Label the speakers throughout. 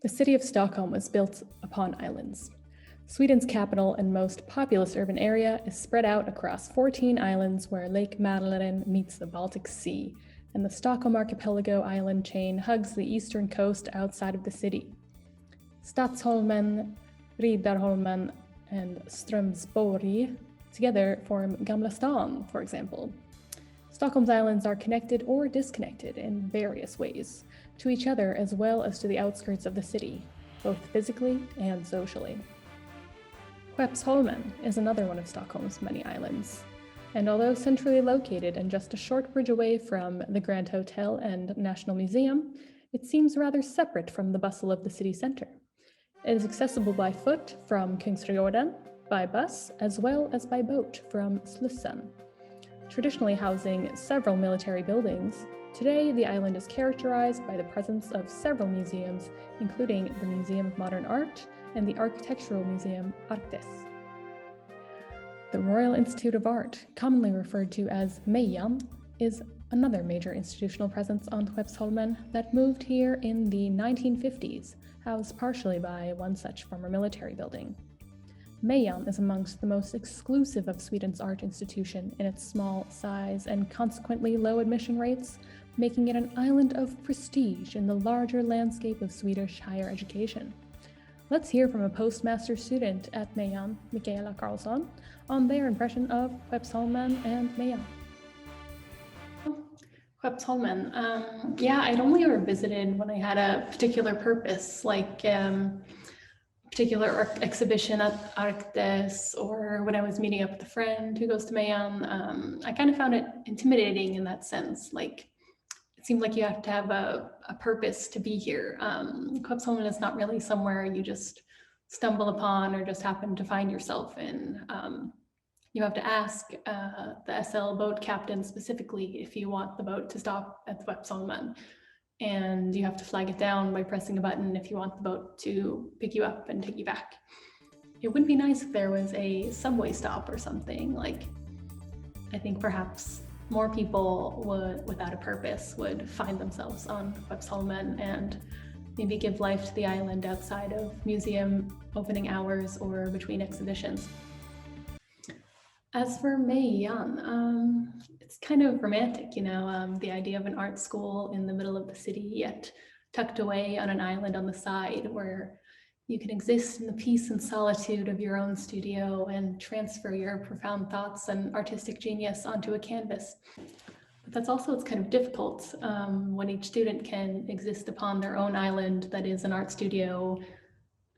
Speaker 1: The city of Stockholm was built upon islands. Sweden's capital and most populous urban area is spread out across 14 islands where Lake Mälaren meets the Baltic Sea, and the Stockholm archipelago island chain hugs the eastern coast outside of the city. Stadsholmen, Riddarholmen, and Strömsborg together form Gamla stan, for example. Stockholm's islands are connected or disconnected in various ways to each other as well as to the outskirts of the city, both physically and socially. Skeppsholmen is another one of Stockholm's many islands, and although centrally located and just a short bridge away from the Grand Hotel and National Museum, it seems rather separate from the bustle of the city center. It is accessible by foot from Kungsfjorden, by bus, as well as by boat from Slussen. Traditionally housing several military buildings, today the island is characterized by the presence of several museums, including the Museum of Modern Art and the Architectural Museum Arctis. The Royal Institute of Art, commonly referred to as Mejan, is another major institutional presence on Skeppsholmen that moved here in the 1950s, housed partially by one such former military building. Mejan is amongst the most exclusive of Sweden's art institution in its small size and consequently low admission rates, making it an island of prestige in the larger landscape of Swedish higher education. Let's hear from a postmaster student at Mejan, Mikaela Karlsson, on their impression of Skeppsholmen and Mejan. Skeppsholmen, I'd only ever visited when I had a particular purpose, like particular exhibition at Arctis, or when I was meeting up with a friend who goes to Mejan. I kind of found it intimidating in that sense. Like, it seemed like you have to have a purpose to be here. Skeppsholmen is not really somewhere you just stumble upon or just happen to find yourself in. You have to ask the SL boat captain specifically if you want the boat to stop at Skeppsholmen. And you have to flag it down by pressing a button if you want the boat to pick you up and take you back. It would be nice if there was a subway stop or something. Like, I think perhaps more people without a purpose would find themselves on Skeppsholmen and maybe give life to the island outside of museum opening hours or between exhibitions. As for Mejan, it's kind of romantic, the idea of an art school in the middle of the city, yet tucked away on an island on the side where you can exist in the peace and solitude of your own studio and transfer your profound thoughts and artistic genius onto a canvas. But it's kind of difficult when each student can exist upon their own island that is an art studio,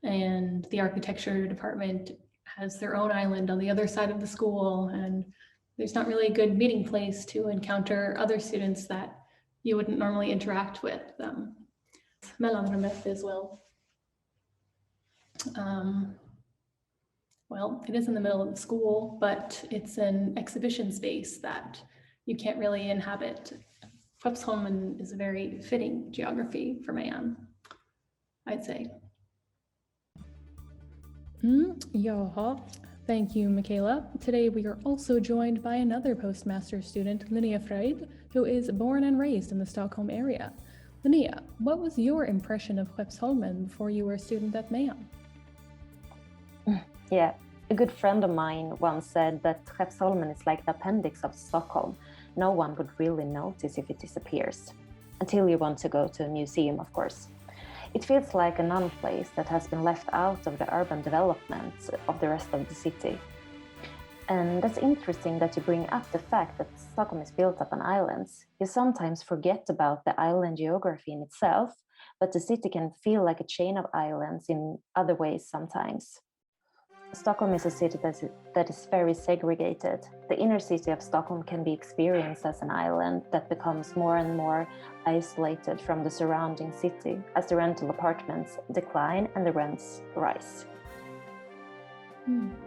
Speaker 1: and the architecture department has their own island on the other side of the school, and there's not really a good meeting place to encounter other students that you wouldn't normally interact with. Mellanrummet as well. It is in the middle of the school, but it's an exhibition space that you can't really inhabit. Skeppsholmen is a very fitting geography for Mejan, I'd say. Jaha, thank you, Mikaela. Today we are also joined by another postmaster student, Linnea Fröjd, who is born and raised in the Stockholm area. Linnea, what was your impression of Skeppsholmen before you were a student at Mejan?
Speaker 2: Yeah, a good friend of mine once said that Skeppsholmen is like the appendix of Stockholm. No one would really notice if it disappears, until you want to go to a museum, of course. It feels like a non-place that has been left out of the urban development of the rest of the city. And that's interesting that you bring up the fact that Stockholm is built up on islands. You sometimes forget about the island geography in itself, but the city can feel like a chain of islands in other ways sometimes. Stockholm is a city that is very segregated. The inner city of Stockholm can be experienced as an island that becomes more and more isolated from the surrounding city as the rental apartments decline and the rents rise.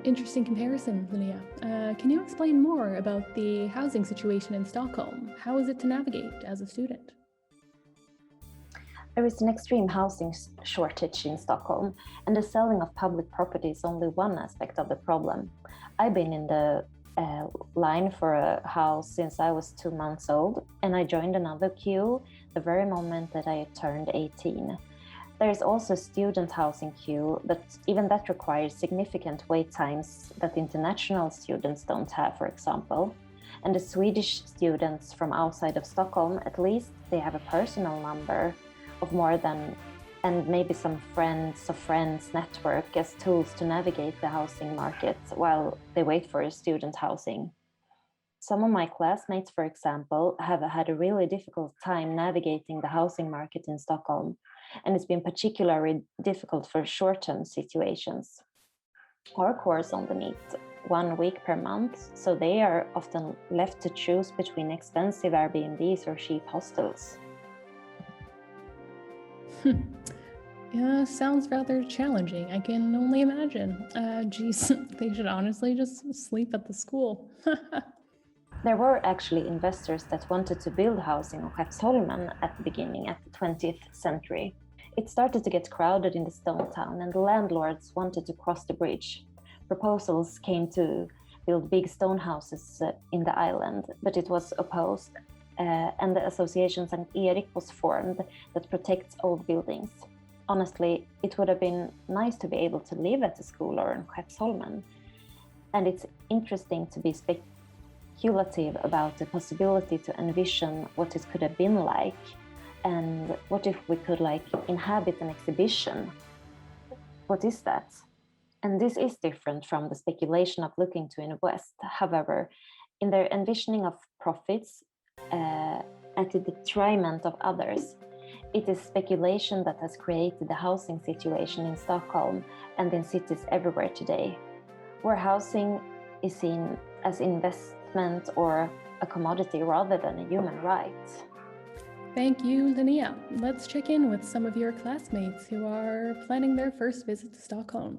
Speaker 1: Interesting comparison, Linnea. Can you explain more about the housing situation in Stockholm? How is it to navigate as a student?
Speaker 2: There is an extreme housing shortage in Stockholm, and the selling of public property is only one aspect of the problem. I've been in the line for a house since I was 2 months old, and I joined another queue the very moment that I turned 18. There is also student housing queue, but even that requires significant wait times that international students don't have, for example. And the Swedish students from outside of Stockholm, at least, they have a personal number of more than, and maybe some friends of friends network as tools to navigate the housing market while they wait for student housing. Some of my classmates, for example, have had a really difficult time navigating the housing market in Stockholm, and it's been particularly difficult for short-term situations. Our course only meets 1 week per month, so they are often left to choose between expensive Airbnbs or cheap hostels.
Speaker 1: Yeah, sounds rather challenging. I can only imagine. Geez, they should honestly just sleep at the school.
Speaker 2: There were actually investors that wanted to build housing on Skeppsholmen at the beginning at the 20th century. It started to get crowded in the stone town, and the landlords wanted to cross the bridge. Proposals came to build big stone houses in the island, but it was opposed, and the association St. Erik was formed that protects old buildings. Honestly, it would have been nice to be able to live at the school or in Skeppsholmen, and it's interesting to be speculative about the possibility to envision what it could have been like, and what if we could inhabit an exhibition? What is that? And this is different from the speculation of looking to invest. However, in their envisioning of profits at the detriment of others, it is speculation that has created the housing situation in Stockholm and in cities everywhere today, where housing is seen as investment or a commodity rather than a human right.
Speaker 1: Thank you, Linnea. Let's check in with some of your classmates who are planning their first visit to Stockholm.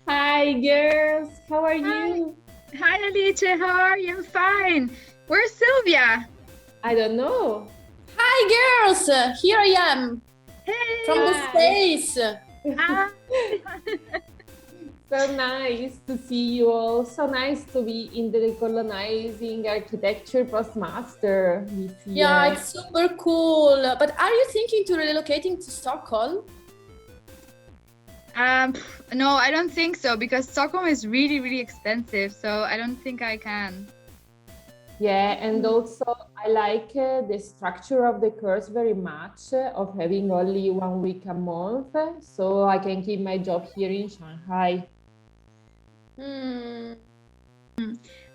Speaker 3: Hi, girls. How are you?
Speaker 4: Hi, Alice. How are you? I'm fine. Where's Sylvia?
Speaker 3: I don't know.
Speaker 5: Hi, girls! Here I am
Speaker 4: Hey.
Speaker 5: from the States.
Speaker 4: Ah.
Speaker 3: So nice to see you all. So nice to be in the Decolonizing Architecture Postmaster this year.
Speaker 5: Yeah, it's super cool. But are you thinking to relocating to Stockholm?
Speaker 4: No, I don't think so, because Stockholm is really, really expensive. So I don't think I can.
Speaker 3: Yeah, and also I like the structure of the course very much, of having only 1 week a month, so I can keep my job here in Shanghai.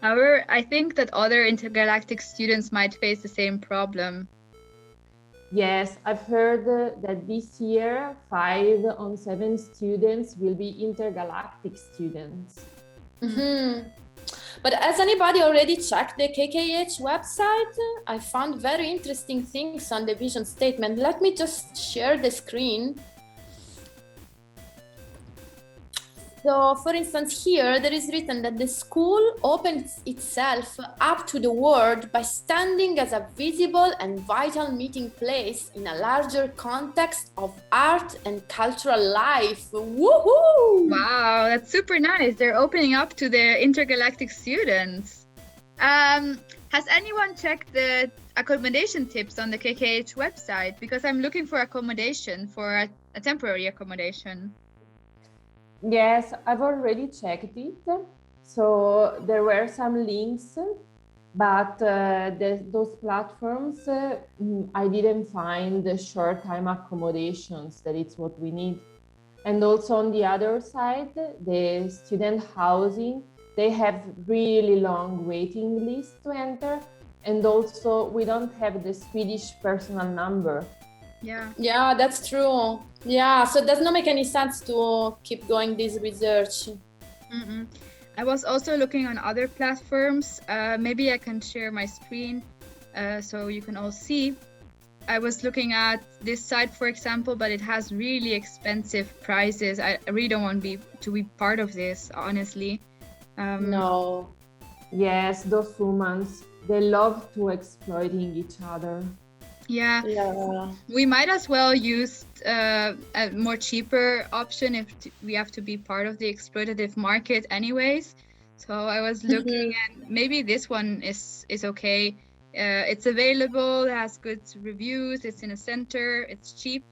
Speaker 4: However, I think that other intergalactic students might face the same problem.
Speaker 3: Yes, I've heard that this year 5 on 7 students will be intergalactic students.
Speaker 5: But has anybody already checked the KKH website? I found very interesting things on the vision statement. Let me just share the screen. So, for instance, here there is written that the school opens itself up to the world by standing as a visible and vital meeting place in a larger context of art and cultural life. Woohoo!
Speaker 4: Wow, that's super nice. They're opening up to their intergalactic students. Has anyone checked the accommodation tips on the KKH website? Because I'm looking for accommodation, for a temporary accommodation.
Speaker 3: Yes, I've already checked it. So there were some links, but those platforms, I didn't find the short-time accommodations, that it's what we need. And also on the other side, the student housing, they have really long waiting lists to enter. And also we don't have the Swedish personal number.
Speaker 5: Yeah, that's true. Yeah, so it does not make any sense to keep going this research.
Speaker 4: I was also looking on other platforms. Maybe I can share my screen so you can all see. I was looking at this site, for example, but it has really expensive prices. I really don't want to be part of this, honestly.
Speaker 5: No.
Speaker 3: Yes, those humans. they love to exploiting each other.
Speaker 4: Yeah,
Speaker 5: Yeah.
Speaker 4: we might as well use a more cheaper option if we have to be part of the exploitative market anyways. So I was looking and maybe this one is okay. It's available, it has good reviews, it's in a center, it's cheap.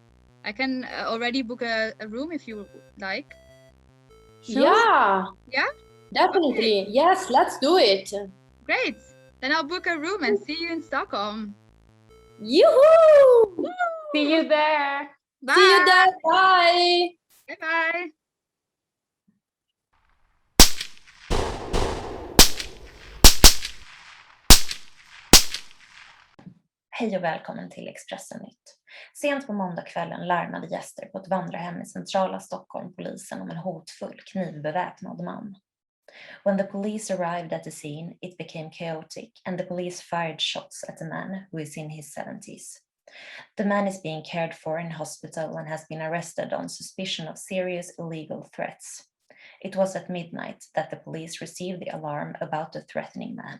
Speaker 4: I can already book a room if you like.
Speaker 5: Yeah.
Speaker 4: Yeah?
Speaker 5: Definitely.
Speaker 4: Okay.
Speaker 5: Yes, let's do it.
Speaker 4: Great. Then I'll book a room and see you in Stockholm.
Speaker 5: Yoo-hoo!
Speaker 3: See you there.
Speaker 4: Bye.
Speaker 5: See you there. Bye.
Speaker 4: Bye-bye.
Speaker 2: Hej och välkommen till Expressen Nytt. Sent på måndagskvällen larmade gäster på ett vandrarhem i centrala Stockholm polisen om en hotfull knivbeväpnad man. When the police arrived at the scene, it became chaotic and the police fired shots at a man who is in his 70s. The man is being cared for in hospital and has been arrested on suspicion of serious illegal threats. It was at midnight that the police received the alarm about the threatening man.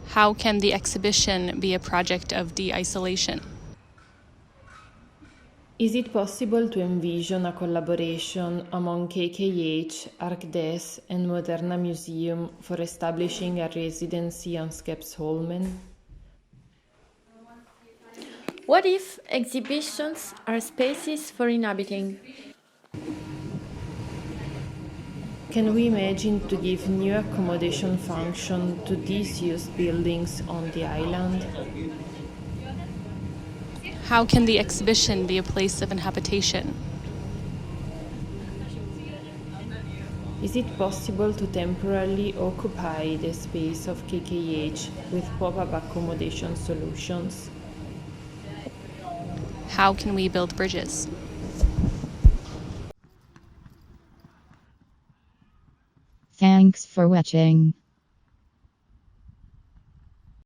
Speaker 1: How can the exhibition be a project of de-isolation?
Speaker 6: Is it possible to envision a collaboration among KKH, ArcDes, and Moderna Museum for establishing a residency on Skeppsholmen?
Speaker 5: What if exhibitions are spaces for inhabiting?
Speaker 6: Can we imagine to give new accommodation function to disused buildings on the island?
Speaker 1: How can the exhibition be a place of inhabitation?
Speaker 6: Is it possible to temporarily occupy the space of KKH with pop-up accommodation solutions?
Speaker 1: How can we build bridges?
Speaker 7: Thanks for watching.